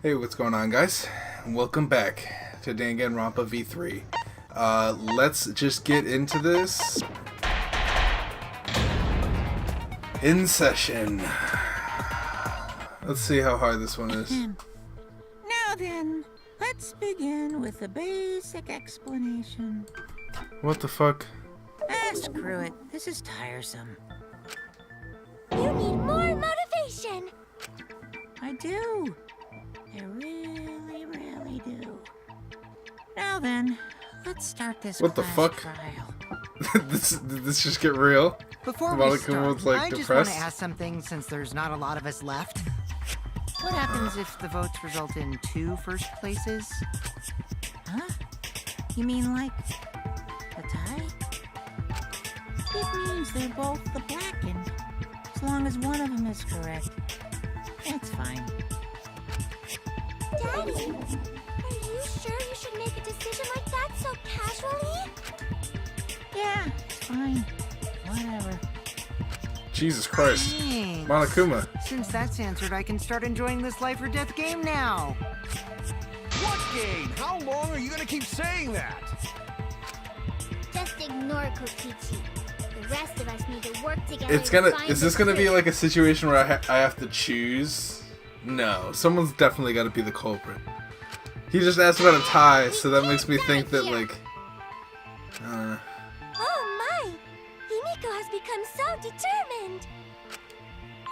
Hey, what's going on, guys? Welcome back to Danganronpa V3. Let's just get into this. In session. Let's see how hard this one is. Now then, let's begin with a basic explanation. What the fuck? Screw it. This is tiresome. You need more motivation! I do. I really do. Now then, let's start this What the class fuck? trial. Did this just get real? Before Monica we start, was, like, I just depressed? want to ask something since there's not a lot of us left. What happens if the votes result in 2 first places? Huh? You mean like a tie? It means they're both the blackened. As long as one of them is correct, it's fine. Daddy, are you sure you should make a decision like that so casually? Yeah, it's fine. Whatever. Jesus Christ. Thanks. Monokuma. Since that's answered, I can start enjoying this life or death game now. What game? How long are you gonna keep saying that? Just ignore Kokichi. The rest of us need to work together. It's gonna. Is this gonna be like a situation where I have to choose? No, someone's definitely got to be the culprit. He just asked about a tie, so that makes me think that like. Oh my! Himiko has become so determined!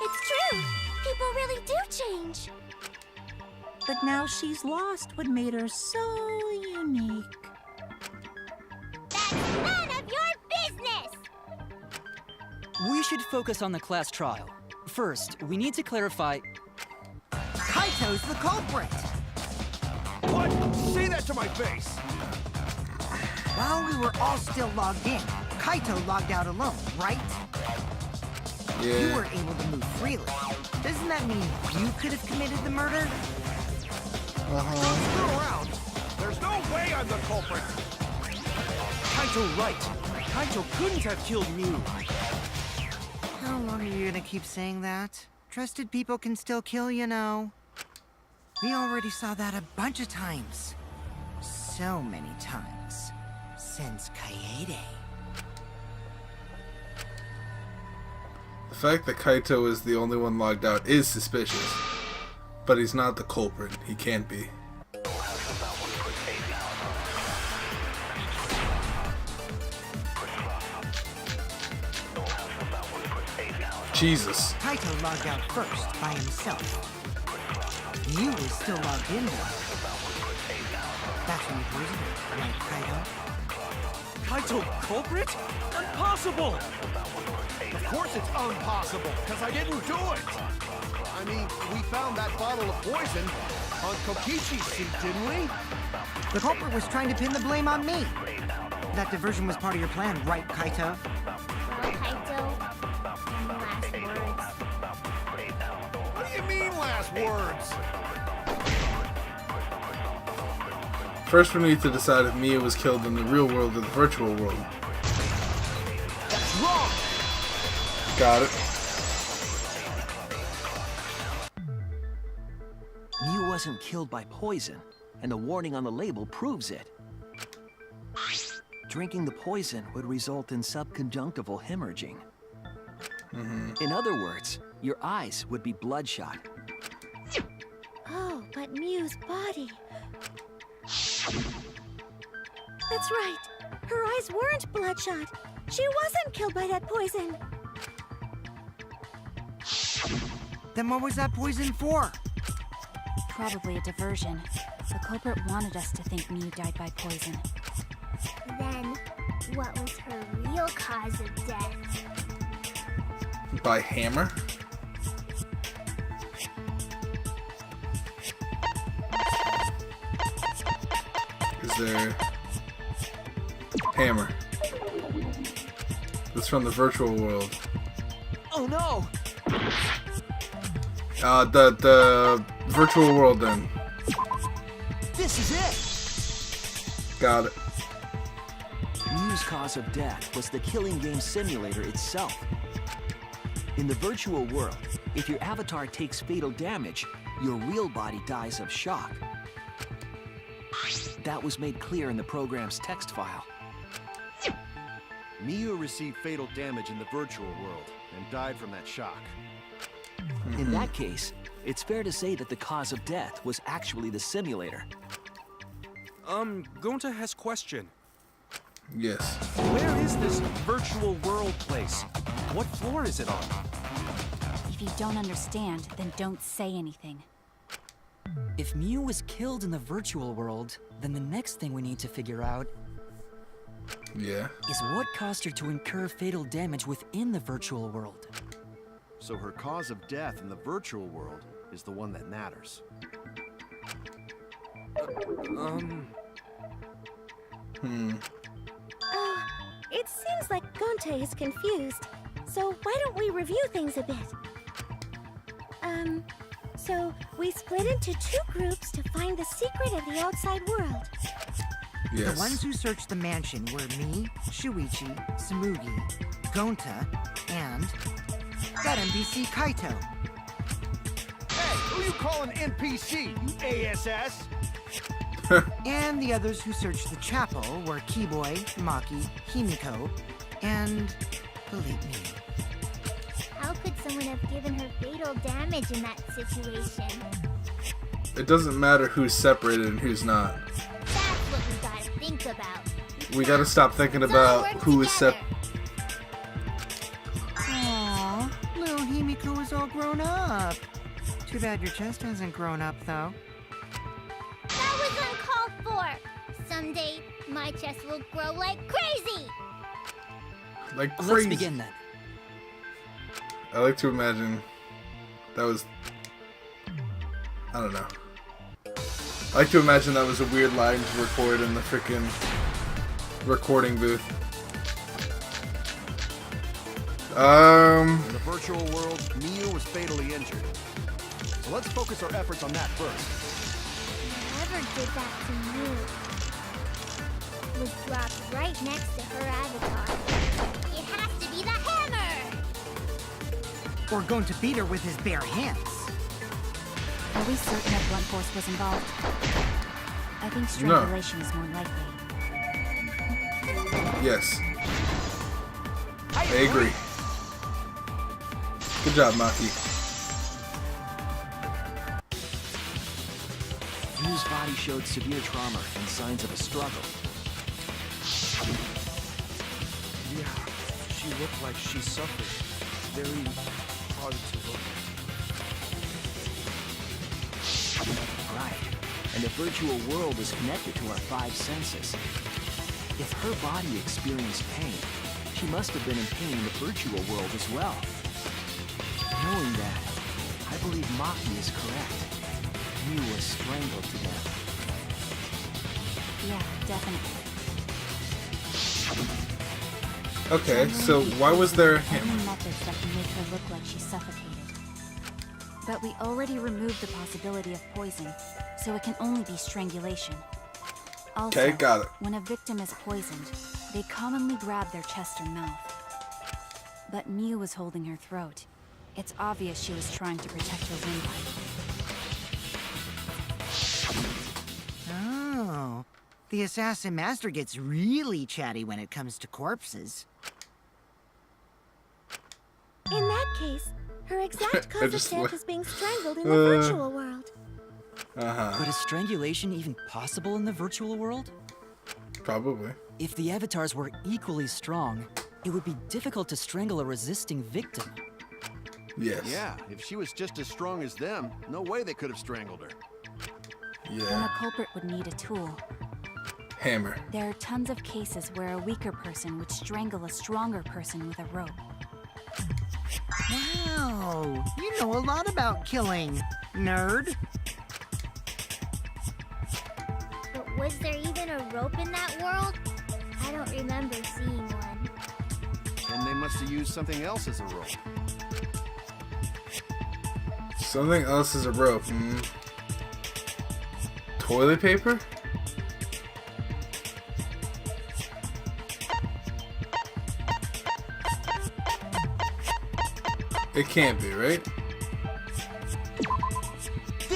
It's true! People really do change! But now she's lost what made her so unique. That's none of your business! We should focus on the class trial. First, we need to clarify... Kaito's the culprit! What? Say that to my face! While we were all still logged in, Kaito logged out alone, right? You Yeah. were able to move freely. Doesn't that mean you could have committed the murder? Don't screw around! There's no way I'm the culprit! Kaito right. Kaito couldn't have killed Mew. How long are you gonna keep saying that? Trusted people can still kill, you know. We already saw that a bunch of times. So many times. Since Kaede. The fact that Kaito is the only one logged out is suspicious, but he's not the culprit. He can't be. Jesus. Kaito logged out first, by himself. You was still logged in though. That's when you poisoned her, right, Kaito? Kaito culprit? Impossible! Of course it's impossible, because I didn't do it! I mean, we found that bottle of poison on Kokichi's seat, didn't we? The culprit was trying to pin the blame on me. That diversion was part of your plan, right, Kaito? Well, Kaito, any last words? What do you mean, last words? First, we need to decide if Mia was killed in the real world or the virtual world. That's wrong! Got it. Mew wasn't killed by poison, and the warning on the label proves it. Drinking the poison would result in subconjunctival hemorrhaging. In other words, your eyes would be bloodshot. Oh, but Mew's body. That's right. Her eyes weren't bloodshot. She wasn't killed by that poison. Then what was that poison for? Probably a diversion. The culprit wanted us to think Mew died by poison. Then, what was her real cause of death? By hammer? Is there... Hammer. That's from the virtual world. Oh no! The virtual world then. This is Got it. it! Mew's cause of death was the killing game simulator itself. In the virtual world, If your avatar takes fatal damage, your real body dies of shock. That was made clear in the program's text file. Miu received fatal damage in the virtual world and died from that shock. In that case, it's fair to say that the cause of death was actually the simulator. Gonta has question. Yes. Where is this virtual world place? What floor is it on? If you don't understand, then don't say anything. If Miu was killed in the virtual world, then the next thing we need to figure out Yeah. is what caused her to incur fatal damage within the virtual world. So her cause of death in the virtual world is the one that matters. It seems like Gonte is confused. So why don't we review things a bit? So we split into 2 groups to find the secret of the outside world. Yes. The ones who searched the mansion were me, Shuichi, Samugi, Gonta, and that NPC Kaito. Hey, who you calling NPC, you ASS? And the others who searched the chapel were Keyboy, Maki, Himiko, and believe me, How could someone have given her fatal damage in that situation? It doesn't matter who's separated and who's not. That's what we gotta think about. We gotta stop thinking about who is separate. aww, little Himiko is all grown up. Too bad your chest hasn't grown up, though. That was uncalled for. Someday, my chest will grow like crazy. Like crazy. Let's begin then. I like to imagine that was, I don't know. I like to imagine that was a weird line to record in the freaking recording booth. In the virtual world, Miu was fatally injured. So let's focus our efforts on that first. Whoever did that to you was dropped right next to her avatar. It has to be the hammer! Or going to beat her with his bare hands. Are we certain that blunt force was involved? I think strangulation is more likely. Yes. I agree. Good job, Maki. Miu's body showed severe trauma and signs of a struggle. Yeah, she looked like she suffered. Very hard to look at. Right. And the virtual world is connected to our 5 senses. If her body experienced pain, she must have been in pain in the virtual world as well. Knowing that, I believe Maki is correct. Miu was strangled to death. Yeah, definitely. Okay, so why was there a hammer? Any methods that can make her look like she suffocated. But we already removed the possibility of poison, so it can only be strangulation. Also, Okay, got it. when a victim is poisoned, they commonly grab their chest or mouth. But Miu was holding her throat. It's obvious she was trying to protect her windpipe. Oh, the assassin master gets really chatty when it comes to corpses. In that case, her exact cause of just death li- is being strangled in the virtual world. But is strangulation even possible in the virtual world? Probably. If the avatars were equally strong, it would be difficult to strangle a resisting victim. Yes. Yeah, if she was just as strong as them, no way they could have strangled her. Then the Yeah. culprit would need a tool. Hammer. There are tons of cases where a weaker person would strangle a stronger person with a rope. Wow, you know a lot about killing, nerd. But was there even a rope in that world? I don't remember seeing one. And they must have used something else as a rope. Something else is a rope. Toilet paper? It can't be, right?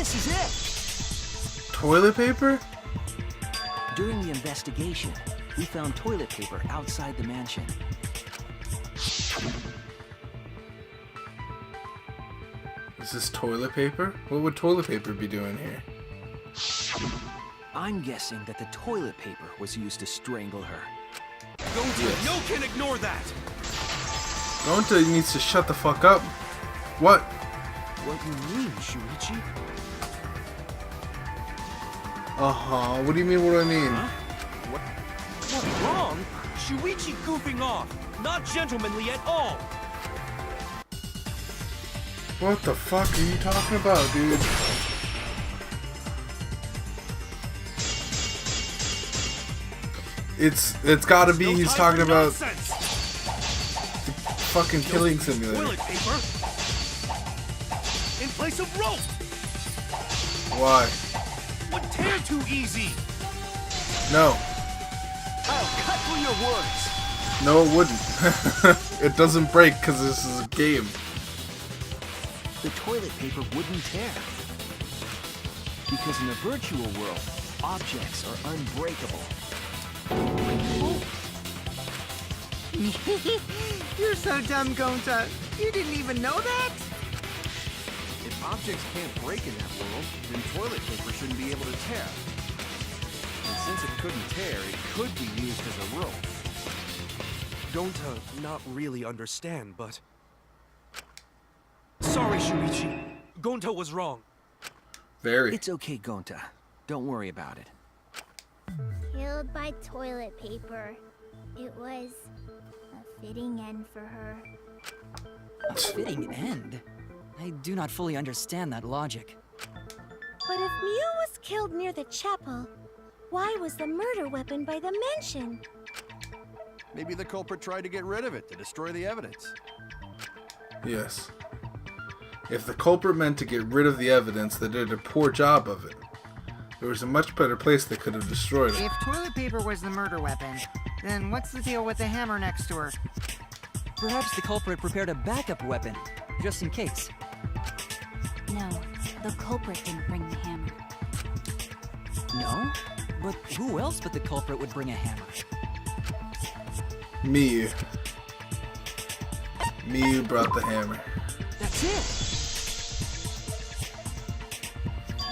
This is it! Toilet paper? During the investigation, we found toilet paper outside the mansion. Is this toilet paper? What would toilet paper be doing here? I'm guessing that the toilet paper was used to strangle her. Gonta, no can ignore that! Gonta needs to shut the fuck up. What? What you mean, Shuichi? Uh-huh. What do you mean, what do I mean? What's wrong? Shuichi goofing off! Not gentlemanly at all! What the fuck are you talking about, dude? It's gotta be he's talking about fucking killing simulator. Toilet paper in place of rope. Why? Would tear too easy. No. I'll cut through your words. No, it wouldn't. It doesn't break because this is a game. The toilet paper wouldn't tear. Because in the virtual world, objects are unbreakable. You're so dumb, Gonta. You didn't even know that? If objects can't break in that world, then toilet paper shouldn't be able to tear. And since it couldn't tear, it could be used as a rope. Gonta not really understand, but... Sorry, Shuichi. Gonta was wrong. Very. It's okay, Gonta. Don't worry about it. Killed by toilet paper. It was a fitting end for her. A fitting end? I do not fully understand that logic. But if Mew was killed near the chapel, why was the murder weapon by the mansion? Maybe the culprit tried to get rid of it to destroy the evidence. Yes. If the culprit meant to get rid of the evidence, they did a poor job of it. There was a much better place they could have destroyed it. If toilet paper was the murder weapon, then what's the deal with the hammer next to her? Perhaps the culprit prepared a backup weapon, just in case. No, the culprit didn't bring the hammer. No? But who else but the culprit would bring a hammer? Me. Me brought the hammer. That's it!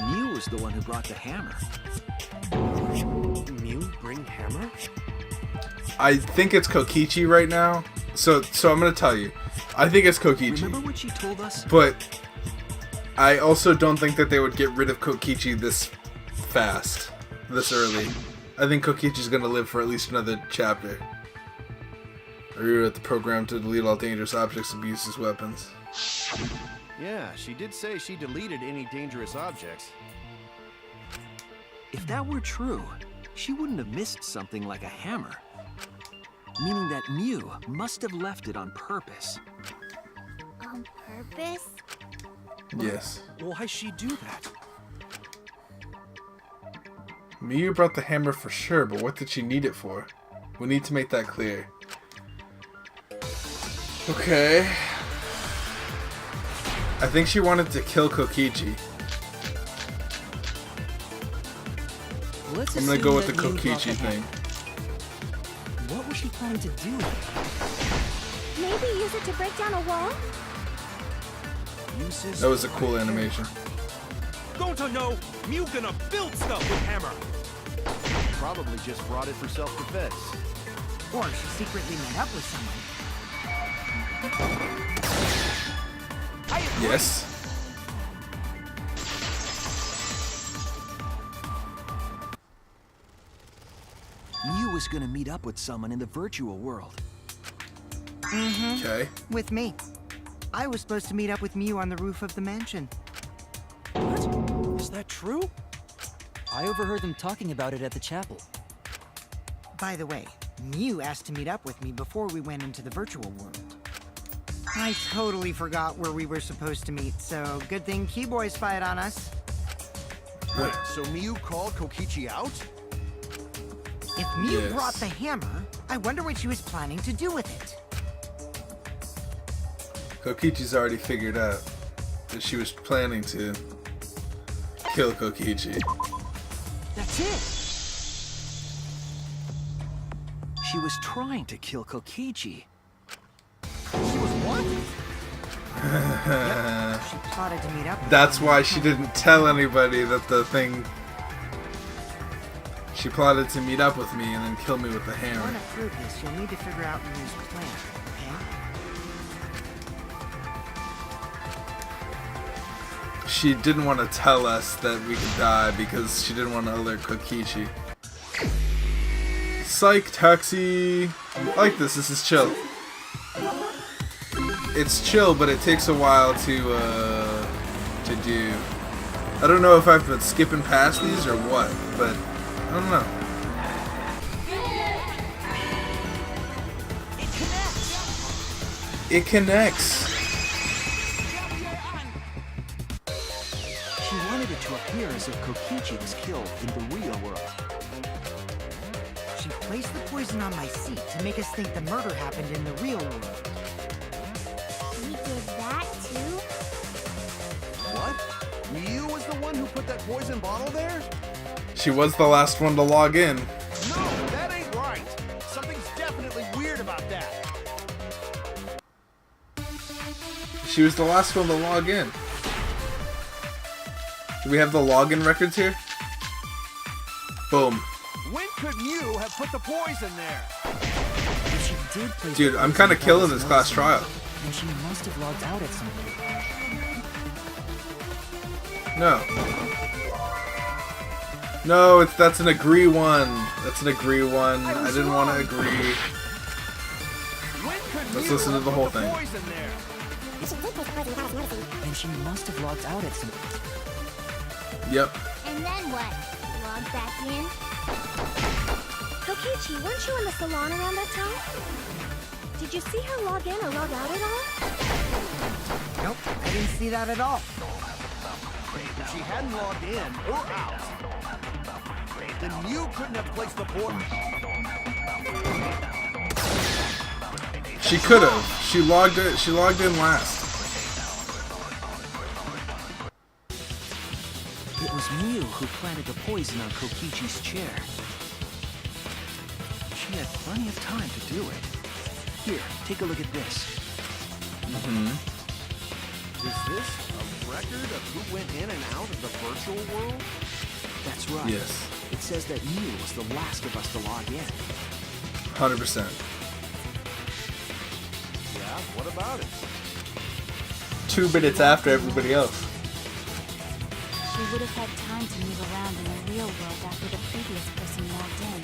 Mew was the one who brought the hammer. Mew bring hammer? I think it's Kokichi right now. So I'm gonna tell you. I think it's Kokichi. Remember what she told us? But I also don't think that they would get rid of Kokichi this fast, this early. I think Kokichi's gonna live for at least another chapter. I rewrote the program to delete all dangerous objects and use as weapons. Yeah, she did say she deleted any dangerous objects. If that were true, she wouldn't have missed something like a hammer. Meaning that Mew must have left it on purpose. On purpose? Yes. Why'd she do that? Miyu brought the hammer for sure, but what did she need it for? We need to make that clear. Okay. I think she wanted to kill Kokichi. Let's I'm gonna go with the assume that Mew brought Kokichi the thing. hammer. What was she planning to do? Maybe use it to break down a wall? Uses That was a cool animation. Gonta no! Mew gonna build stuff with hammer! Probably just brought it for self-defense. Or she secretly met up with someone. Yes. Mew was gonna meet up with someone in the virtual world. Okay. With me. I was supposed to meet up with Mew on the roof of the mansion. What? Is that true? I overheard them talking about it at the chapel. By the way, Mew asked to meet up with me before we went into the virtual world. I totally forgot where we were supposed to meet, so good thing Keyboy spied on us. Wait, so Mew called Kokichi out? If Mew Yes. brought the hammer, I wonder what she was planning to do with it. Kokichi's already figured out that she was planning to kill Kokichi. That's it! She was trying to kill Kokichi. She was what? She plotted to meet up with That's me. why she didn't tell anybody that the thing... She plotted to meet up with me and then kill me with the If you hammer. want to prove this, you'll need to figure out Miu's plan, okay? She didn't want to tell us that we could die because she didn't want to alert Kokichi. Psych, taxi! I like this, this is chill. It's chill, but it takes a while to do. I don't know if I've been skipping past these or what, but I don't know. It connects. She wanted it to appear as if Kokichi was killed in the real world. She placed the poison on my seat to make us think the murder happened in the real world. We did that too? What? You was the one who put that poison bottle there? She was the last one to log in. No, that ain't right. Something's definitely weird about that. She was the last one to log in. Do we have the login records here? Boom. When could you have put the poison there? If she did place Dude, the I'm poison kinda without killing us this class noticing, trial. then she must have logged out at some point. No. No, that's an agree one. That's an agree one. I didn't want to agree. When could Let's you listen to have the put whole the thing. poison there? Then she must have logged out at some point. Yep. And then what? Log back in? Kokichi, weren't you in the salon around that time? Did you see her log in or log out at all? Nope, I didn't see that at all. If she hadn't logged in or out, then you couldn't have placed the poison. She could have. She logged it. She logged in last. It was Miu who planted the poison on Kokichi's chair. She had plenty of time to do it. Here, take a look at this. Is this a record of who went in and out of the virtual world? That's right. Yes. It says that Miu was the last of us to log in. 100%. Yeah, what about it? 2 minutes after everybody else. She would have had time to move around in the real world after the previous person logged in.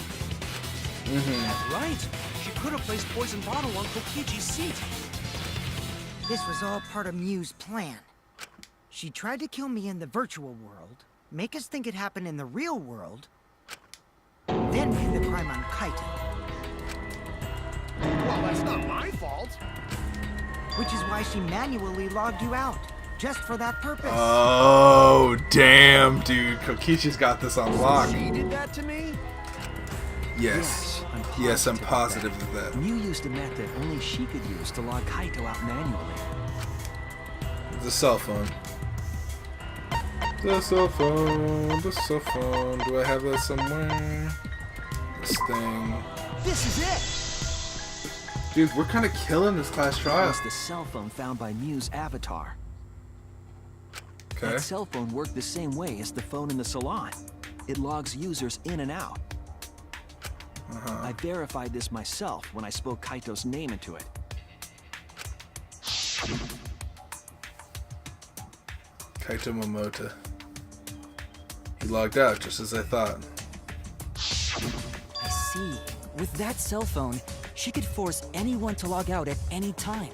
That's right. She could have placed poison bottle on Kokichi's seat. This was all part of Miu's plan. She tried to kill me in the virtual world, make us think it happened in the real world, then pin the crime on Kaito, Well, that's not my fault. which is why she manually logged you out, just for that purpose. Oh, damn, dude. Kokichi's got this on lock. She did that to me? Yes. I'm Yes, I'm positive positive of that. Miu used a method only she could use to log Kaito out manually. The cell phone. The cell phone. The cell phone. Do I have that somewhere? This thing. This is it! Dude, we're kind of killing this class It trial. was the cell phone found by Miu's avatar. Okay. That cell phone worked the same way as the phone in the salon. It logs users in and out. I verified this myself when I spoke Kaito's name into it. Kaito Momota. He logged out just as I thought. I see. With that cell phone, she could force anyone to log out at any time.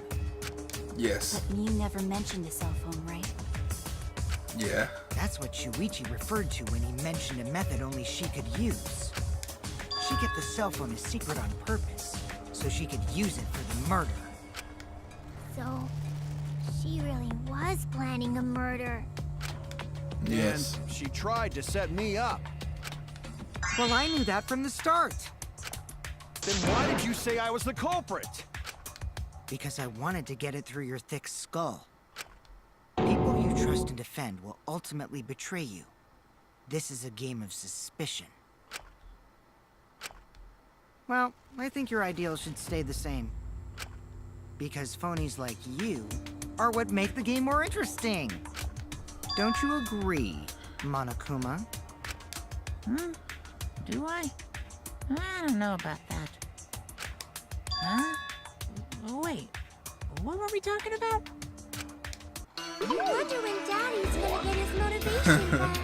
Yes. But Miu never mentioned a cell phone, right? Yeah. That's what Shuichi referred to when he mentioned a method only she could use. She kept the cell phone a secret on purpose, so she could use it for the murder. So, she really was planning a murder. Yes. And she tried to set me up. Well, I knew that from the start. Then why did you say I was the culprit? Because I wanted to get it through your thick skull. People you trust and defend will ultimately betray you, This is a game of suspicion. Well, I think your ideals should stay the same. Because phonies like you are what make the game more interesting. Don't you agree, Monokuma? Do I? I don't know about that. Huh? Wait, what were we talking about? I wonder when Daddy's gonna get his motivation back.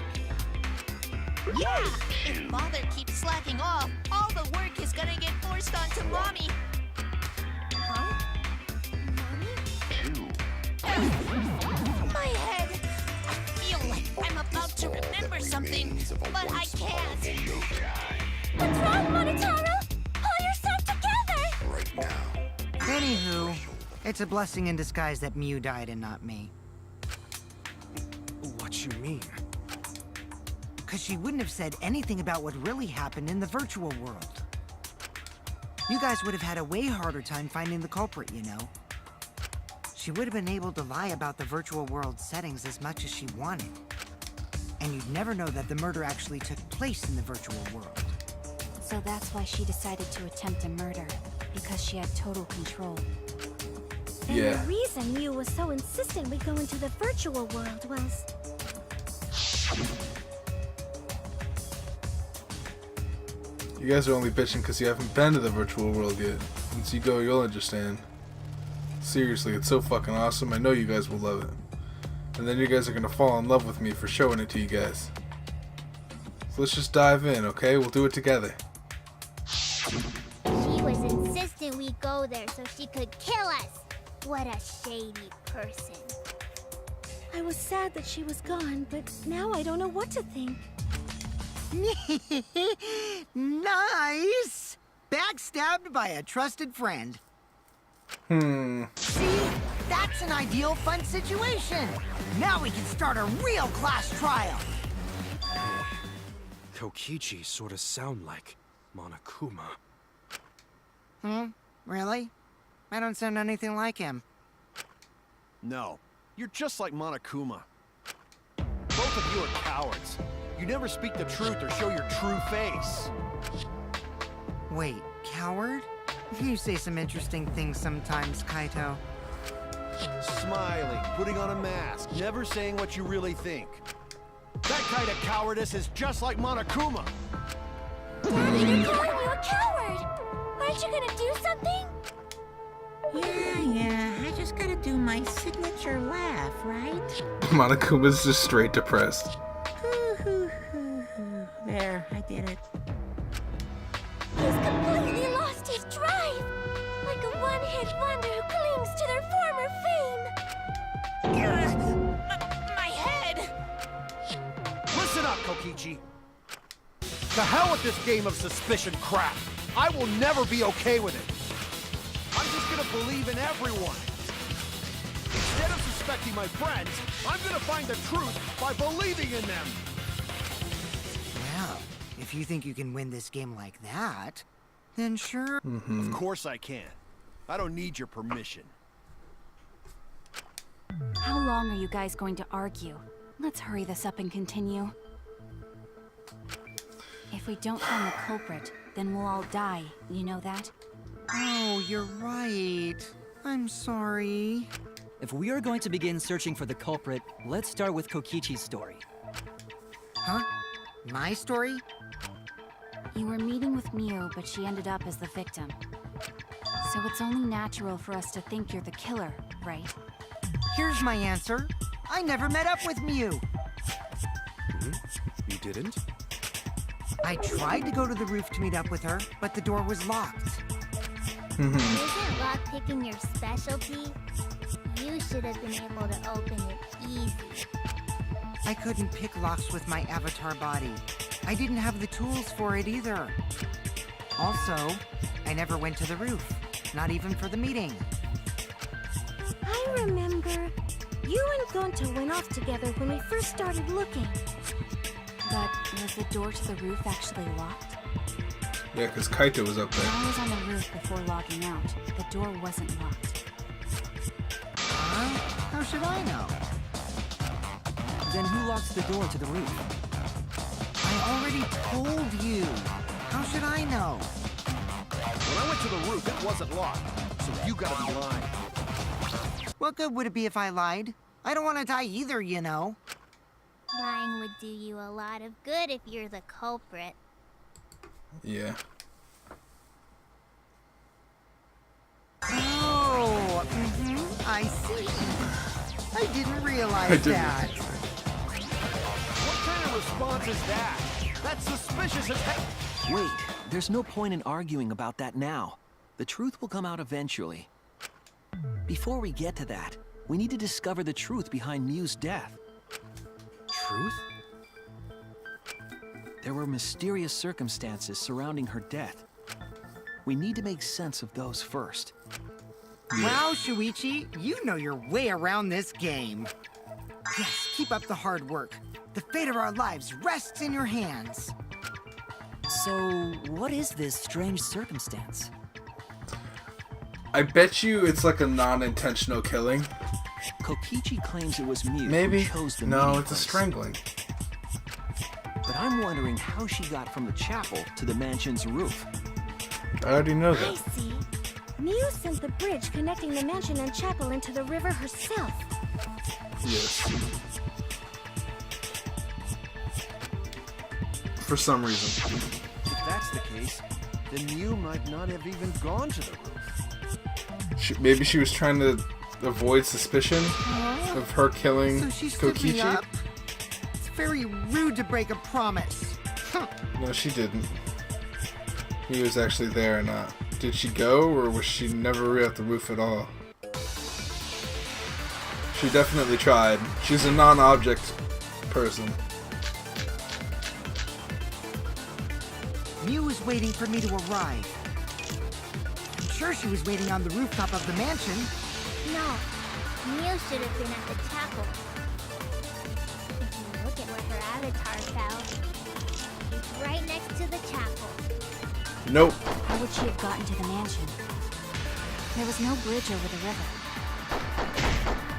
Yeah! If Father keeps slacking off, all the work is gonna get forced onto Mommy. Huh? Mommy? My head! I feel like I'm about to remember something, but I can't. What's wrong, Monotaro? Pull yourself together! Anywho, it's a blessing in disguise that Mew died and not me. What you mean? Because she wouldn't have said anything about what really happened in the virtual world. You guys would have had a way harder time finding the culprit, you know. She would have been able to lie about the virtual world settings as much as she wanted. And you'd never know that the murder actually took place in the virtual world. So that's why she decided to attempt a murder, because she had total control. And Yeah. the reason Mew was so insistent we go into the virtual world was... You guys are only bitching because you haven't been to the virtual world yet. Once you go, you'll understand. Seriously, it's so fucking awesome. I know you guys will love it. And then you guys are gonna fall in love with me for showing it to you guys. So let's just dive in, okay? We'll do it together. She was insistent we go there so she could kill us. What a shady person. I was sad that she was gone, but now I don't know what to think. Nice! Backstabbed by a trusted friend. See? That's an ideal fun situation! Now we can start a real class trial! Kokichi sort of sound like Monokuma. Really? I don't sound anything like him. No, you're just like Monokuma. Both of you are cowards. You never speak the truth or show your true face. Wait, coward? You say some interesting things sometimes, Kaito. Smiling, putting on a mask, never saying what you really think. That kind of cowardice is just like Monokuma. Daddy, you're calling you a coward! Aren't you gonna do something? Yeah, I just gotta do my signature laugh, right? Monokuma's just straight depressed. There, I did it. He's completely lost his drive! Like a one-hit wonder who clings to their former fame! My head! Listen up, Kokichi. The hell with this game of suspicion crap. I will never be okay with it. I'm just gonna believe in everyone. Instead of suspecting my friends, I'm gonna find the truth by believing in them. Well, if you think you can win this game like that, then sure. Of course I can. I don't need your permission. How long are you guys going to argue? Let's hurry this up and continue. If we don't find the culprit, then we'll all die. You know that? Oh, you're right. I'm sorry. If we are going to begin searching for the culprit, let's start with Kokichi's story. Huh? My story? You were meeting with Mew, but she ended up as the victim. So it's only natural for us to think you're the killer, right? Here's my answer. I never met up with Mew. You didn't? I tried to go to the roof to meet up with her, but the door was locked. Isn't lockpicking your specialty? You should have been able to open it easy. I couldn't pick locks with my avatar body. I didn't have the tools for it either. Also, I never went to the roof, not even for the meeting. I remember you and Gonta went off together when we first started looking. But was the door to the roof actually locked? Yeah, because Kaito was up When there. I was on the roof before logging out, the door wasn't locked. Huh? How should I know? Then who locks the door to the roof? I already told you. How should I know? When I went to the roof, it wasn't locked, so you gotta be lying. What good would it be if I lied? I don't want to die either, you know. Lying would do you a lot of good if you're the culprit. Yeah. Oh, I see. I didn't realize that. What kind of response is that? That's suspicious as heck. Wait, there's no point in arguing about that now. The truth will come out eventually. Before we get to that, we need to discover the truth behind Mew's death. Truth? There were mysterious circumstances surrounding her death. We need to make sense of those first. Wow, Shuichi, you know your way around this game. Yes, keep up the hard work. The fate of our lives rests in your hands. So, what is this strange circumstance? I bet you it's like a non-intentional killing. Kokichi claims it was Mew Maybe. who chose the No, meeting it's a place. strangling. But I'm wondering how she got from the chapel to the mansion's roof. I already know I that. see. Mew sent the bridge connecting the mansion and chapel into the river herself. Yes. For some reason. If that's the case, then Mew might not have even gone to the roof. Maybe she was trying to avoid suspicion of her killing So she stood me Kokichi. up? It's very rude to break a promise. No, she didn't. He was actually there or not. Did she go, or was she never at the roof at all? She definitely tried. She's a non-object person. Mew was waiting for me to arrive. I'm sure she was waiting on the rooftop of the mansion. No, Mew should have been at the chapel. If you look at where her avatar fell, it's right next to the chapel. Nope. How would she have gotten to the mansion? There was no bridge over the river.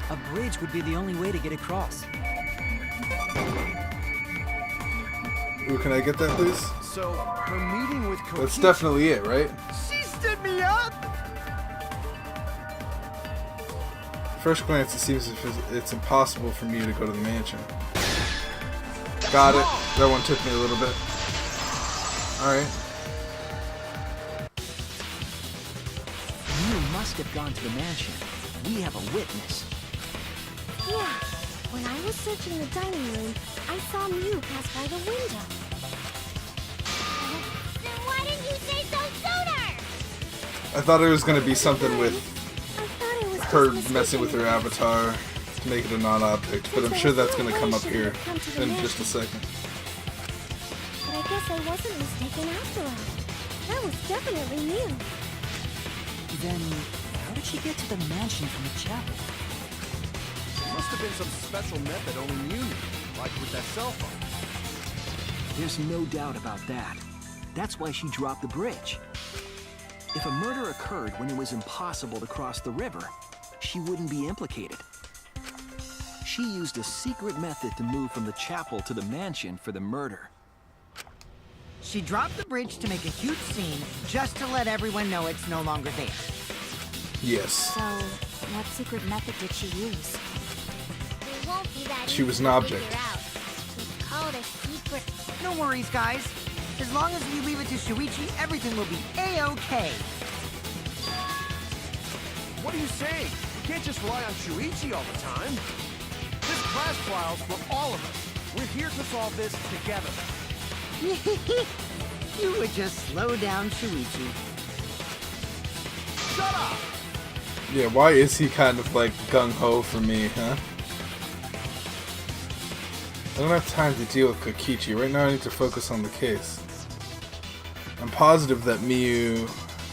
A bridge would be the only way to get across. Ooh, can I get that, please? So, her meeting with Kokichi... That's definitely it, right? She stood me up! First glance, it seems as if it's impossible for me to go to the mansion. Got it. That one took me a little bit. Alright. Mew must have gone to the mansion. We have a witness. Yeah, when I was searching the dining room, I saw Mew pass by the window. Then why didn't you say so sooner? I thought it was going to be something with I thought it was her just messing with her mistaken. avatar to make it a non-object, but I'm sure that's going to come up here in just a second. But I guess I wasn't mistaken after all. That was definitely Mew. Then, how did she get to the mansion from the chapel? There must have been some special method only Mew knew, like with that cell phone. There's no doubt about that. That's why she dropped the bridge. If a murder occurred when it was impossible to cross the river, she wouldn't be implicated. She used a secret method to move from the chapel to the mansion for the murder. She dropped the bridge to make a huge scene, just to let everyone know it's no longer there. Yes. So, what secret method did she use? It won't be that She was easy an to object. figure out. It's called a secret. No worries, guys. As long as we leave it to Shuichi, everything will be A-OK. What are you saying? We can't just rely on Shuichi all the time. This class trial's for all of us. We're here to solve this together. You would just slow down Shuichi. Shut up! Yeah, why is he kind of like gung-ho for me, huh? I don't have time to deal with Kokichi. Right now I need to focus on the case. I'm positive that Mew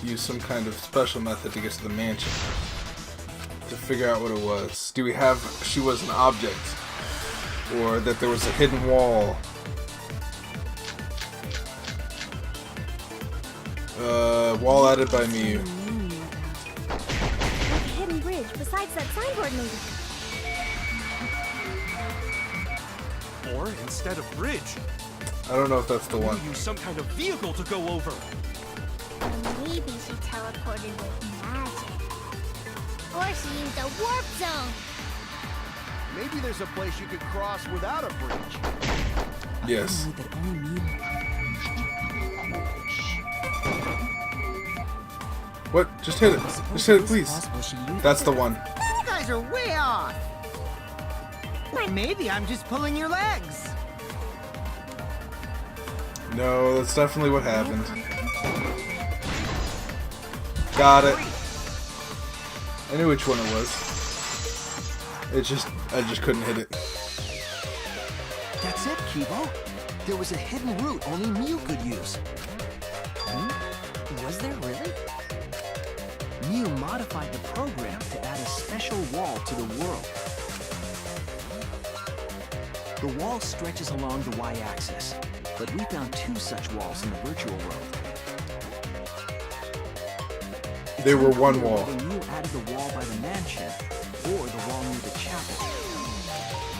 used some kind of special method to get to the mansion. To figure out what it was. Do we have she was an object? Or that there was a hidden wall? Wall added by Mew. Like a hidden bridge besides that signboard maybe. for instead of bridge. I don't know if that's the You one. use some kind of vehicle to go over. Maybe she teleported with magic. Or she used a warp zone. Maybe there's a place you could cross without a bridge. Yes. I that only Mew. What? Just hit it. Just hit it, please. Possible she used That's the one. You guys are way off. Maybe I'm just pulling your legs. No, that's definitely what happened. Got it. I knew which one it was. I just couldn't hit it. That's it, Kibo. There was a hidden route only Mew could use. Was there really? Mew modified the program to add a special wall to the world. The wall stretches along the y-axis, but we found 2 such walls in the virtual world. They were one wall. Whether Mew added the wall by the mansion or the wall near the chapel.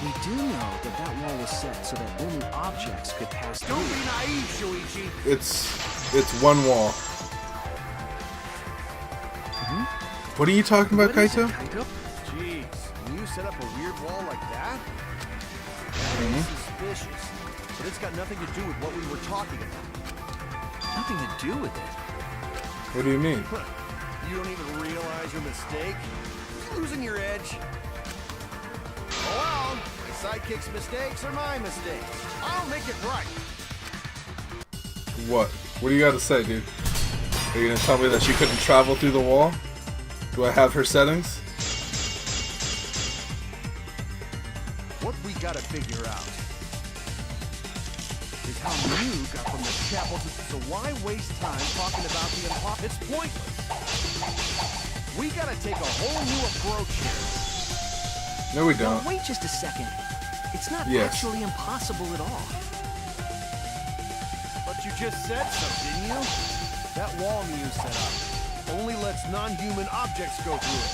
We do know that that wall was set so that only objects could pass through. Don't be naive, Shuichi. It's one wall. What are you talking about, What is it, Kaito? Kaito? Jeez, Mew set up a weird wall like that? That's suspicious. But it's got nothing to do with what we were talking about. Nothing to do with it. What do you mean? You don't even realize your mistake? Losing your edge. Oh well, my sidekick's mistakes are my mistakes. I'll make it right. What? What do you got to say, dude? Are you gonna tell me that she couldn't travel through the wall? Do I have her settings? What we gotta figure out is how Mew got from the chapel to... So why waste time talking about the impossible? It's pointless. We gotta take a whole new approach here. No, we Now, don't. wait just a second. It's not Yes. actually impossible at all. But you just said so, didn't you? That wall Mew set up only lets non-human objects go through it.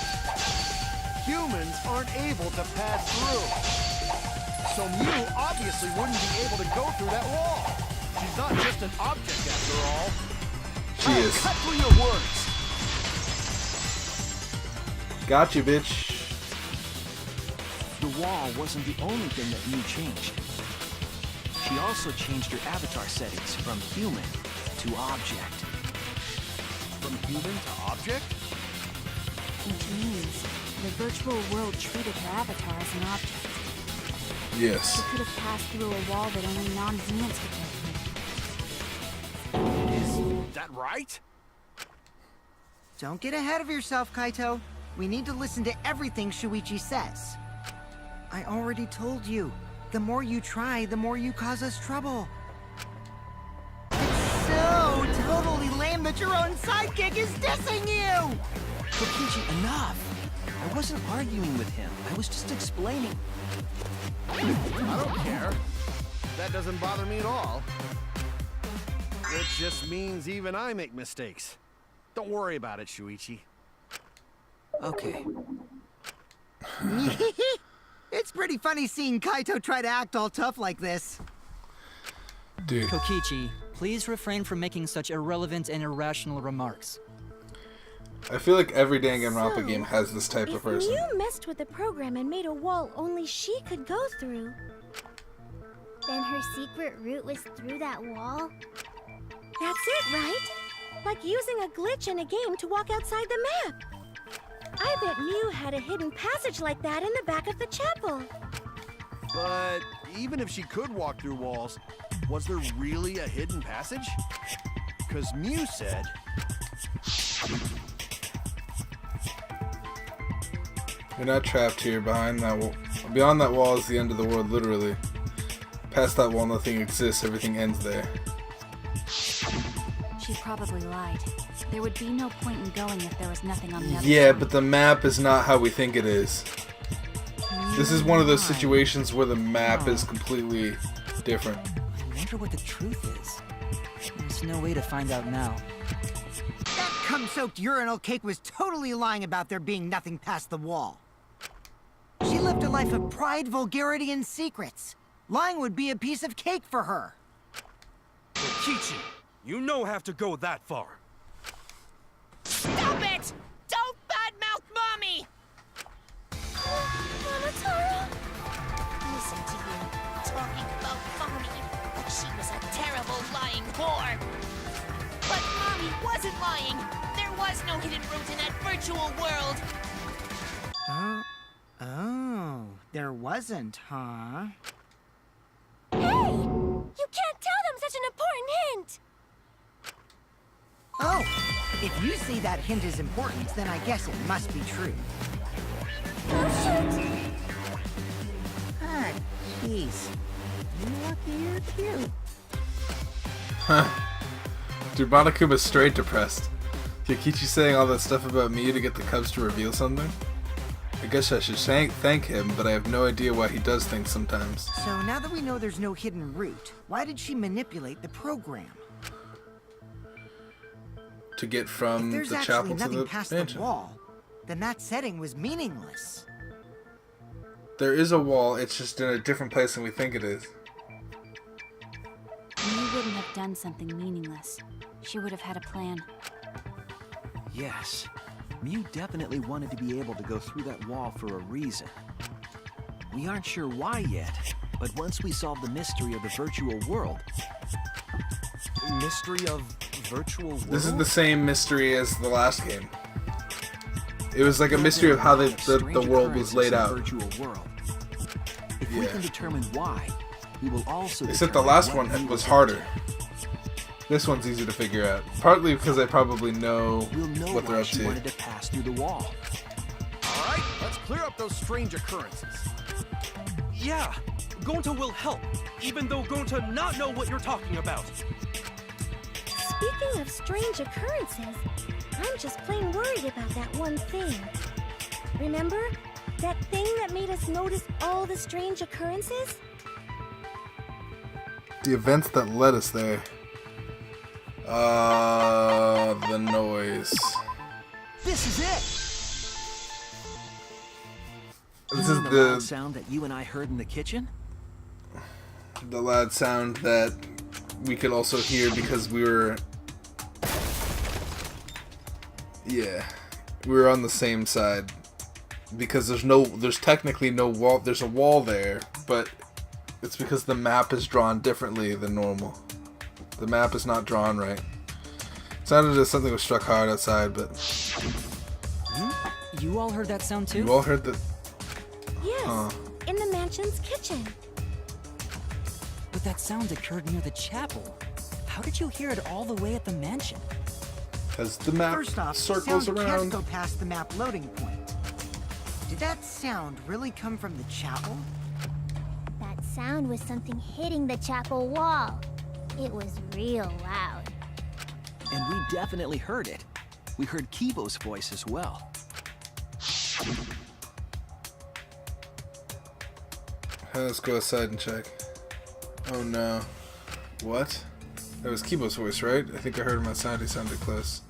Humans aren't able to pass through. So Mew obviously wouldn't be able to go through that wall. She's not just an object after all. She is. Cut through your words. Got you, bitch. The wall wasn't the only thing that Mew changed. She also changed her avatar settings from human to object. From human to object? Which means the virtual world treated her avatar as an object. Yes. She could have passed through a wall that only non-humans could go through. Is that right? Don't get ahead of yourself, Kaito. We need to listen to everything Shuichi says. I already told you. The more you try, the more you cause us trouble. It's so totally lame that your own sidekick is dissing you! Kokichi, enough! I wasn't arguing with him. I was just explaining. I don't care. That doesn't bother me at all. It just means even I make mistakes. Don't worry about it, Shuichi. Okay. It's pretty funny seeing Kaito try to act all tough like this. Dude. Kokichi, please refrain from making such irrelevant and irrational remarks. I feel like every Danganronpa So, game has this type of person. If you messed with the program and made a wall only she could go through, Then her secret route was through that wall? that's it, right? Like using a glitch in a game to walk outside the map. I bet Mew had a hidden passage like that in the back of the chapel. But even if she could walk through walls, was there really a hidden passage? Because Mew said... You're not trapped here behind that wall. Beyond that wall is the end of the world, literally. Past that wall, nothing exists. Everything ends there. She probably lied. There would be no point in going if there was nothing on the other Yeah, side. but the map is not how we think it is. This is one of those situations where the map is completely different. I wonder what the truth is. There's no way to find out now. That cum-soaked urinal cake was totally lying about there being nothing past the wall. She lived a life of pride, vulgarity, and secrets. Lying would be a piece of cake for her. Kichi, you no have to go that far. Stop it! Don't badmouth Mommy! Mama Tara? Listen to you, talking about Mommy like she was a terrible lying whore. But Mommy wasn't lying. There was no hidden route in that virtual world. Oh, there wasn't, huh? Hey! You can't tell them such an important hint! Oh, if you see that hint is important, then I guess it must be true. Oh, shoot! Ah, jeez. You're lucky you're cute. Dude, Monokuma's straight depressed. Yokichi saying all that stuff about me to get the Cubs to reveal something? I guess I should thank him, but I have no idea why he does things sometimes. So now that we know there's no hidden route, why did she manipulate the program? To get If from there's the actually chapel to nothing the past mansion. the wall, then that setting was meaningless. There is a wall, it's just in a different place than we think it is. Mew wouldn't have done something meaningless. She would have had a plan. Yes. Mew definitely wanted to be able to go through that wall for a reason. We aren't sure why yet, but once we solve the mystery of the virtual world... Mystery of virtual world? This is the same mystery as the last game. It was like a mystery of how the world was laid out. Virtual world. If we can determine why, we will also. Except the last one was harder. This one's easy to figure out. Partly because I probably know what they're up she to. wanted to pass through the wall. Alright, let's clear up those strange occurrences. Yeah, Gonta will help, even though Gonta not know what you're talking about. Speaking of strange occurrences, I'm just plain worried about that one thing. Remember? That thing that made us notice all the strange occurrences? The events that led us there. The noise. This is it! This You is know the loud sound that you and I heard in the kitchen? the loud sound that we could also hear because we were... Yeah. We were on the same side. Because there's technically no wall. There's a wall there, but it's because the map is drawn differently than normal. The map is not drawn right. It sounded as something was struck hard outside, but... You all heard that sound too? You all heard the... Yes, in the mansion's kitchen. But that sound occurred near the chapel. How did you hear it all the way at the mansion? Because the map First off, circles sound can't around. go past the map loading point. Did that sound really come from the chapel? That sound was something hitting the chapel wall. It was real loud. And we definitely heard it. We heard Kibo's voice as well. Let's go outside and check. Oh no. What? That was Kibo's voice, right? I think I heard him outside. He sounded close.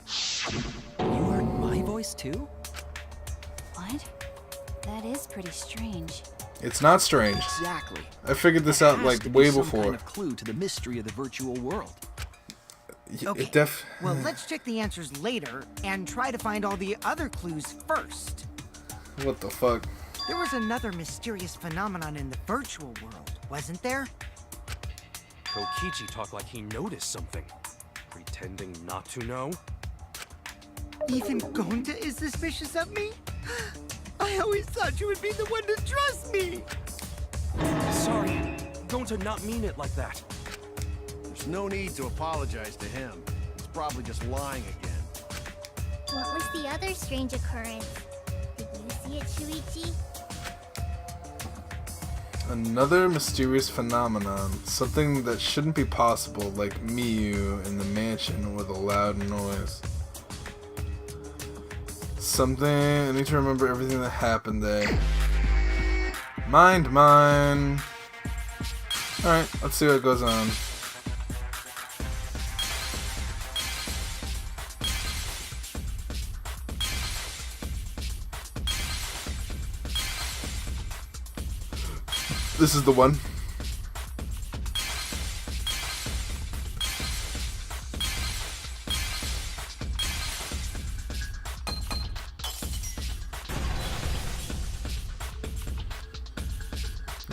You heard my voice too? What? That is pretty strange. It's not strange. Exactly. I figured this There out has like to be way some before. kind of clue to the mystery of the virtual world. Okay. Well, let's check the answers later and try to find all the other clues first. What the fuck? There was another mysterious phenomenon in the virtual world, wasn't there? Kokichi talked like he noticed something, pretending not to know. Even Gonta is suspicious of me? I always thought you would be the one to trust me! Sorry, Gonta not mean it like that. There's no need to apologize to him. He's probably just lying again. What was the other strange occurrence? Did you see it, Shuichi? Another mysterious phenomenon. Something that shouldn't be possible, like Miyu in the mansion with a loud noise. Something... I need to remember everything that happened there. Mind mine! Alright, let's see what goes on. This is the one.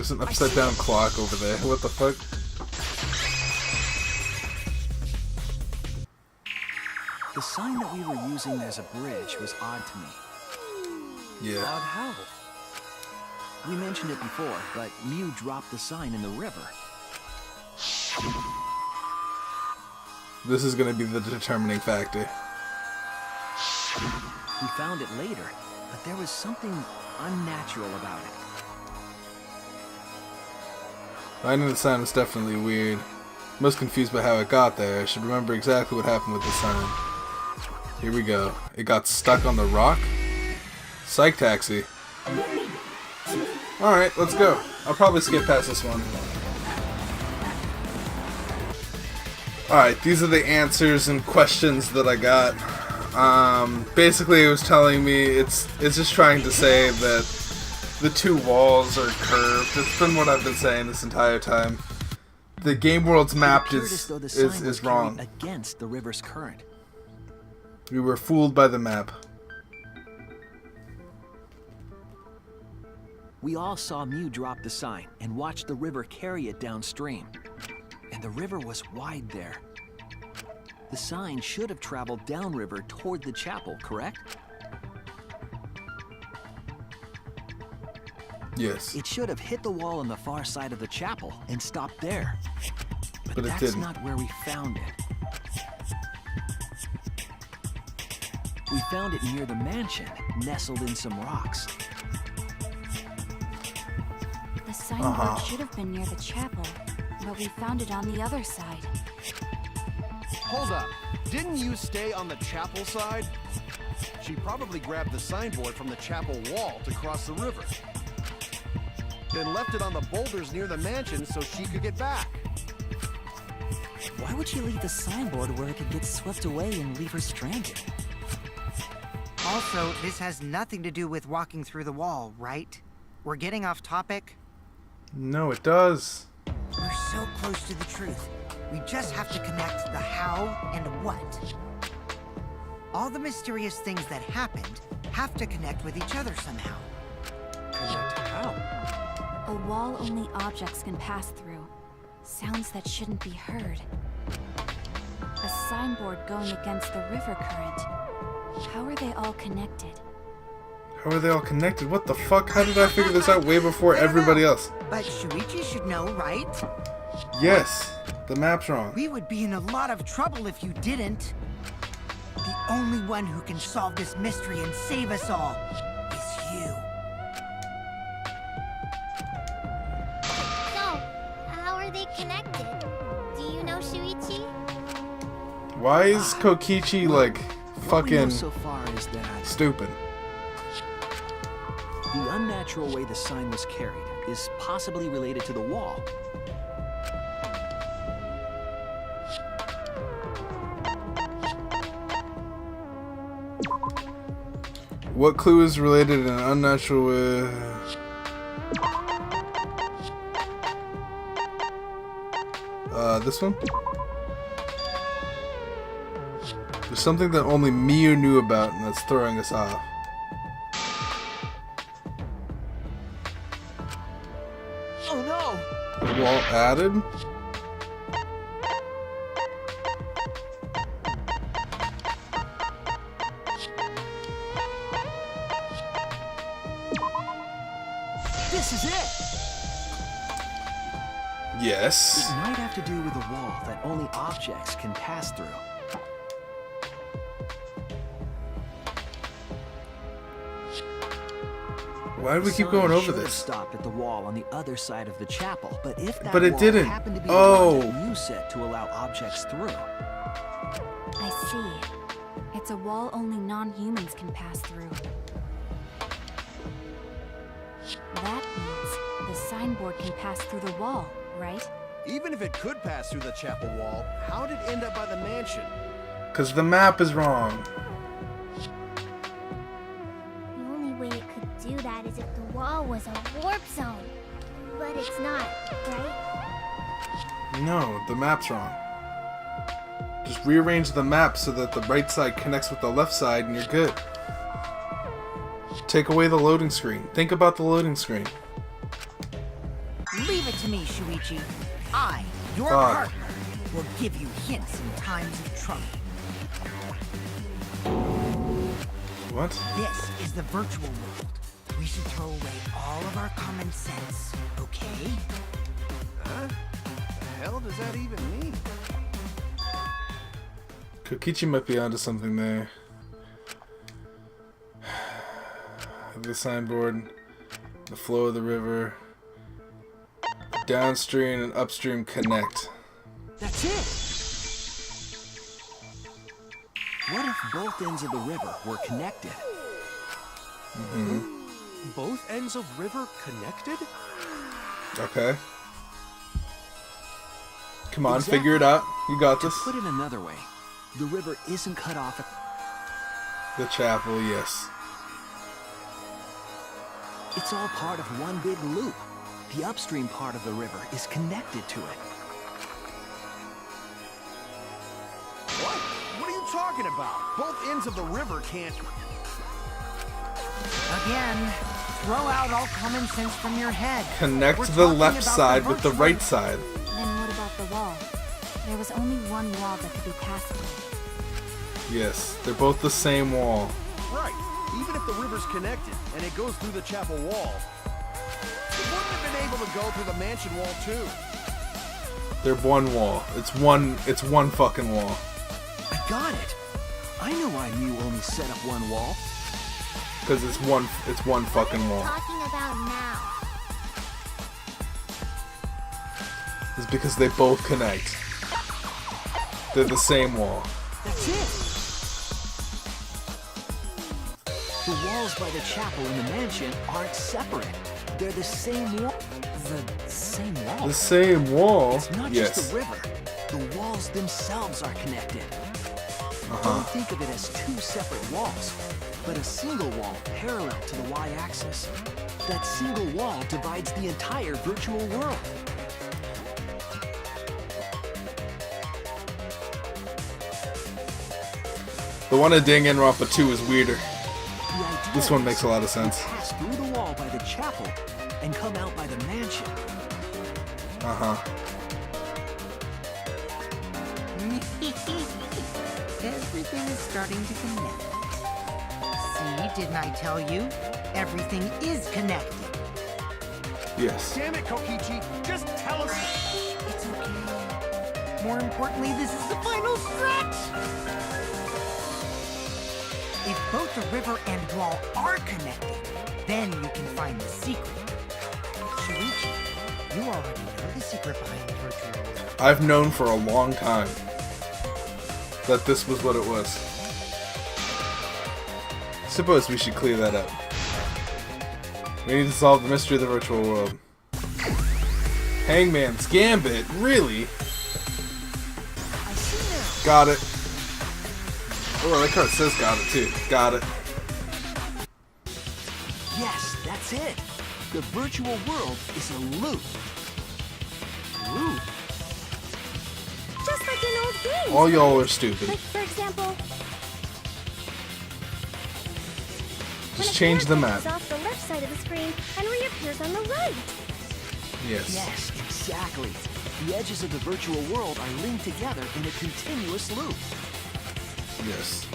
There's an upside down clock over there. What the fuck? The sign that we were using as a bridge was odd to me. Yeah. Odd how? We mentioned it before, but Mew dropped the sign in the river. This is gonna be the determining factor. We found it later, but there was something unnatural about it. Finding the sign was definitely weird. Most confused by how it got there. I should remember exactly what happened with the sign. Here we go. It got stuck on the rock? Psych taxi. Alright, let's go. I'll probably skip past this one. Alright, these are the answers and questions that I got. Basically it was telling me it's just trying to say that the two walls are curved. It's been what I've been saying this entire time. The game world's map is wrong. Against the river's current. We were fooled by the map. We all saw Mew drop the sign and watched the river carry it downstream. And the river was wide there. The sign should have traveled downriver toward the chapel, correct? Yes. It should have hit the wall on the far side of the chapel and stopped there. But it that's didn't. not where we found it. We found it near the mansion, nestled in some rocks. The signboard should have been near the chapel, but we found it on the other side. Hold up. Didn't you stay on the chapel side? She probably grabbed the signboard from the chapel wall to cross the river. Then left it on the boulders near the mansion so she could get back. Why would she leave the signboard where it could get swept away and leave her stranded? Also, this has nothing to do with walking through the wall, right? We're getting off topic. No, it does. We're so close to the truth. We just have to connect the how and what. All the mysterious things that happened have to connect with each other somehow. Connect how? A wall only objects can pass through. Sounds that shouldn't be heard. A signboard going against the river current. How are they all connected? How are they all connected? What the fuck? How did I figure this out way before everybody else? But Shuichi should know, right? Yes. The map's wrong. We would be in a lot of trouble if you didn't. The only one who can solve this mystery and save us all is you. So, how are they connected? Do you know Shuichi? Why is Kokichi like What we know fucking so far is that stupid? the unnatural way the sign was carried is possibly related to the wall. What clue is related in an unnatural way? This one? There's something that only Miu knew about and that's throwing us off. Oh no! The wall added? This is it! Yes. It might have to do with a wall that only objects can pass through. Why do we keep Sign going over should have this? stopped at the wall on the other side of the chapel, but if that But it wall didn't. happened to be Oh. the one that you set to allow objects through, I see. It's a wall only non-humans can pass through. That means the signboard can pass through the wall, right? Even if it could pass through the chapel wall, how did it end up by the mansion? Because the map is wrong. The only way it could do that is if the wall was a warp zone. But it's not, right? No, the map's wrong. Just rearrange the map so that the right side connects with the left side and you're good. Take away the loading screen. Think about the loading screen. Leave it to me, Shuichi. I, your Fuck. partner, will give you hints in times of trouble. What? This is the virtual world. We should throw away all of our common sense, okay? Huh? The hell does that even mean? Kokichi might be onto something there. The signboard, the flow of the river, downstream and upstream connect. That's it! What if both ends of the river were connected? Both ends of river connected? Okay. Come on, Exactly. figure it out. You got To this. put it another way, the river isn't cut off at... The chapel, yes. It's all part of one big loop. The upstream part of the river is connected to it. What? What are you talking about? Both ends of the river can't... Again, throw out all common sense from your head. Connect We're the talking left about side with the virtual- right side. Then what about the wall? There was only one wall that could be passed through. Yes, they're both the same wall. Right. Even if the river's connected and it goes through the chapel wall, it wouldn't have been able to go through the mansion wall too. They're one wall. It's one fucking wall. I got it! I know why Mew only set up one wall. Because it's one fucking wall. Talking about now. It's because they both connect. They're the same wall. That's it! The walls by the chapel and the mansion aren't separate. They're the same wall. The same wall? The same wall? It's not Yes. just the river. The walls themselves are connected. Uh-huh. Don't think of it as two separate walls, but a single wall parallel to the y-axis. That single wall divides the entire virtual world. The one in Danganronpa 2 is weirder. The idea This one is makes a lot of you sense. pass through the wall by the chapel and come out by the mansion. Uh-huh. Everything is starting to connect. See, didn't I tell you? Everything is connected. Yes. Damn it, Kokichi! Just tell us. It's okay. More importantly, this is the final stretch! If both the river and wall are connected, then you can find the secret. Shuichi, you already know the secret behind the virtual world. I've known for a long time that this was what it was. Suppose we should clear that up. We need to solve the mystery of the virtual world. Hangman's Gambit? Really? I see now. Got it. Oh, that card says got it too. Got it. Yes, that's it. The virtual world is a loop. Loop? Just like in old games. All y'all are stupid. Like, for example, Just change the map. Goes off the left side of the screen and reappears on the right. Yes. Yes, exactly. The edges of the virtual world are linked together in a continuous loop. Yes.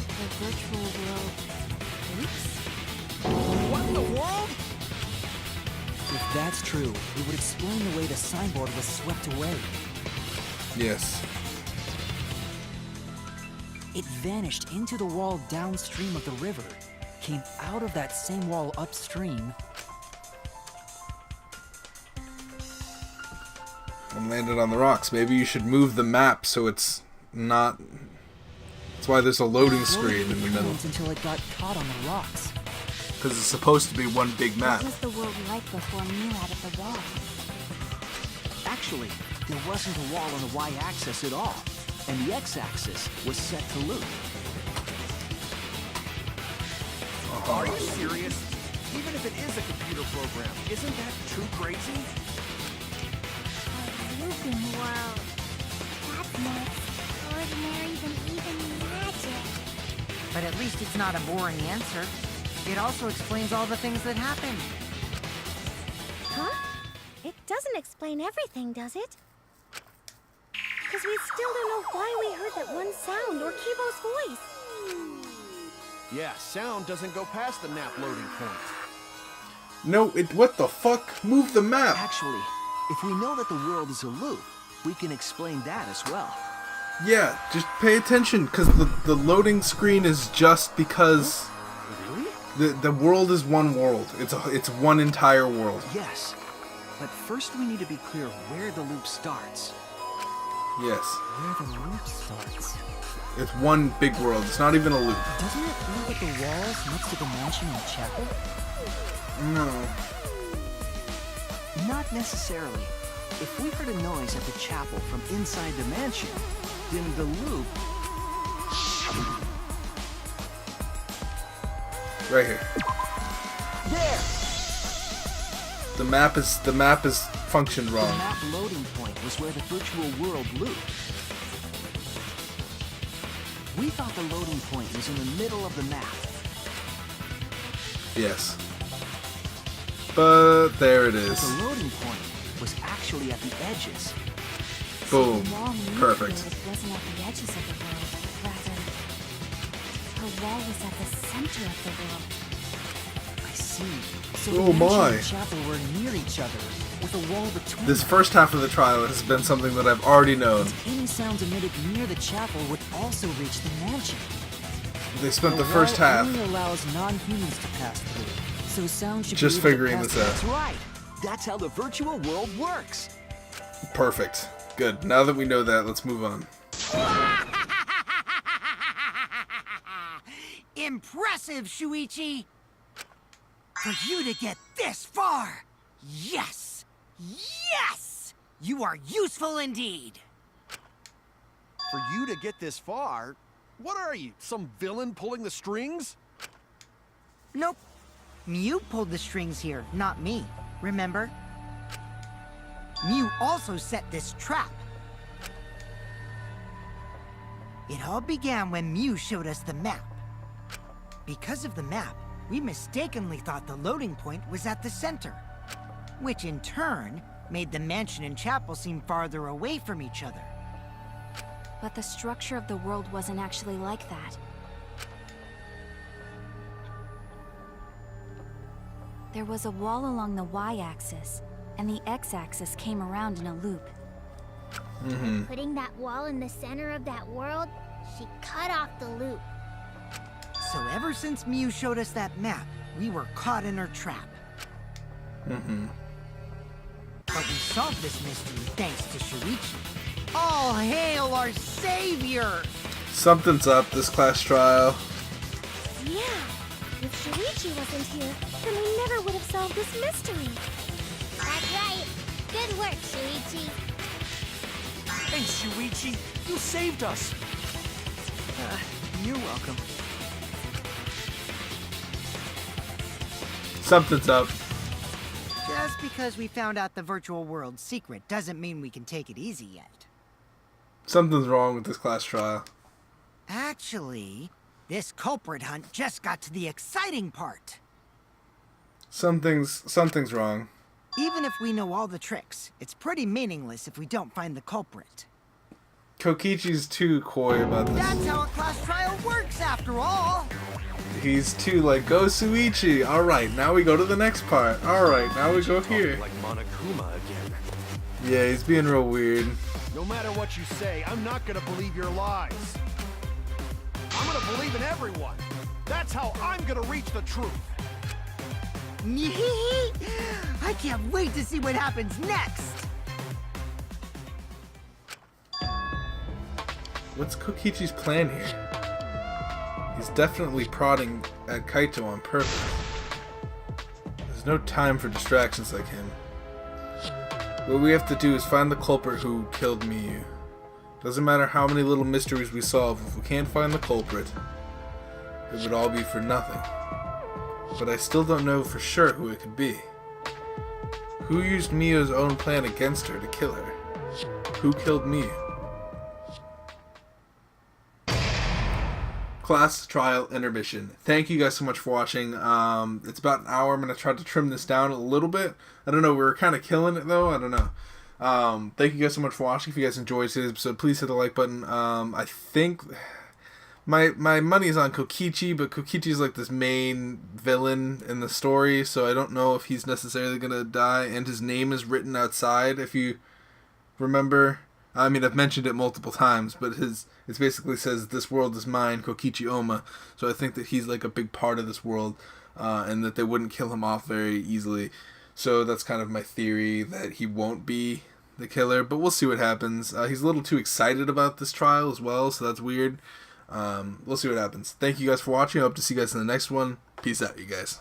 The virtual world loops? What in the world? If that's true, it would explain the way the signboard was swept away. Yes. It vanished into the wall downstream of the river, came out of that same wall upstream, And landed on the rocks. Maybe you should move the map so it's not... That's why there's a loading screen in the middle. until it got caught on the rocks. Because it's supposed to be one big map. What was the world like before Mew added the wall? Actually, there wasn't a wall on the y-axis at all, and the x-axis was set to loop. Are you serious? Even if it is a computer program, isn't that too crazy? A looping world. That's more extraordinary than even magic. But at least it's not a boring answer. It also explains all the things that happen. doesn't explain everything, does it? Because we still don't know why we heard that one sound or Kibo's voice. Yeah, sound doesn't go past the map loading point. No, what the fuck? Move the map! Actually, if we know that the world is a loop, we can explain that as well. Yeah, just pay attention, because the loading screen is just because... Really? The world is one world. It's one entire world. Yes, but first we need to be clear where the loop starts. Yes. Where the loop starts. It's one big world. It's not even a loop. Doesn't it look at the walls next to the mansion and chapel? No. Not necessarily. If we heard a noise at the chapel from inside the mansion, then the loop... Right here. There! The map is functioned The wrong. map loading point was where the virtual world looped. We thought the loading point was in the middle of the map. Yes. But there it But is. the loading point was actually at the edges. Boom. The wall Perfect. manipulated wasn't at the edges of the world, rather, her wall was at the center of the world. I see. So Oh the mansion my. and chapel were near each other, with a wall between This them. first half of the trial has been something that I've already known. Any sounds emitted near the chapel would also reach the mansion. They spent the wall first half only allows non-humans to pass through, so sound should just be able to figuring pass this That's out. right. That's how the virtual world works. Perfect. Good. Now that we know that, let's move on. Impressive, Shuichi! For you to get this far! Yes! Yes! You are useful indeed! For you to get this far, what are you, some villain pulling the strings? Nope. Mew pulled the strings here, not me. Remember? Mew also set this trap. It all began when Mew showed us the map. Because of the map, we mistakenly thought the loading point was at the center, which in turn made the mansion and chapel seem farther away from each other. But the structure of the world wasn't actually like that. There was a wall along the y-axis, and the x-axis came around in a loop. Putting that wall in the center of that world, she cut off the loop. So ever since Mew showed us that map, we were caught in her trap. But we solved this mystery thanks to Shuichi. All hail our savior! Something's up this class trial. Yeah, if Shuichi wasn't here, then we never would have solved this mystery. That's right. Good work, Shuichi. Hey, Shuichi, you saved us. You're welcome. Something's up. Just because we found out the virtual world's secret doesn't mean we can take it easy yet. Something's wrong with this class trial. Actually, this culprit hunt just got to the exciting part. Something's wrong. Even if we know all the tricks, it's pretty meaningless if we don't find the culprit. Kokichi's too coy about this. That's how a class trial works, after all! He's too like, go Suichi. Alright, now we go to the next part. Alright, now we go here. Like Monokuma again. Yeah, he's being real weird. No matter what you say, I'm not gonna believe your lies. I'm gonna believe in everyone. That's how I'm gonna reach the truth. I can't wait to see what happens next! What's Kokichi's plan here? He's definitely prodding at Kaito on purpose. There's no time for distractions like him. What we have to do is find the culprit who killed Miyu. Doesn't matter how many little mysteries we solve, if we can't find the culprit, it would all be for nothing. But I still don't know for sure who it could be. Who used Miyu's own plan against her to kill her? Who killed Miyu? class trial intermission. Thank you guys so much for watching. It's about an hour. I'm going to try to trim this down a little bit. I don't know. We were kind of killing it, though. I don't know. Thank you guys so much for watching. If you guys enjoyed today's episode, please hit the like button. I think my money is on Kokichi, but Kokichi is like this main villain in the story, so I don't know if he's necessarily going to die. And his name is written outside, if you remember. I mean, I've mentioned it multiple times, but it basically says, "This world is mine, Kokichi Oma." So I think that he's like a big part of this world, and that they wouldn't kill him off very easily. So that's kind of my theory, that he won't be the killer, but we'll see what happens. He's a little too excited about this trial as well, so that's weird. We'll see what happens. Thank you guys for watching. I hope to see you guys in the next one. Peace out, you guys.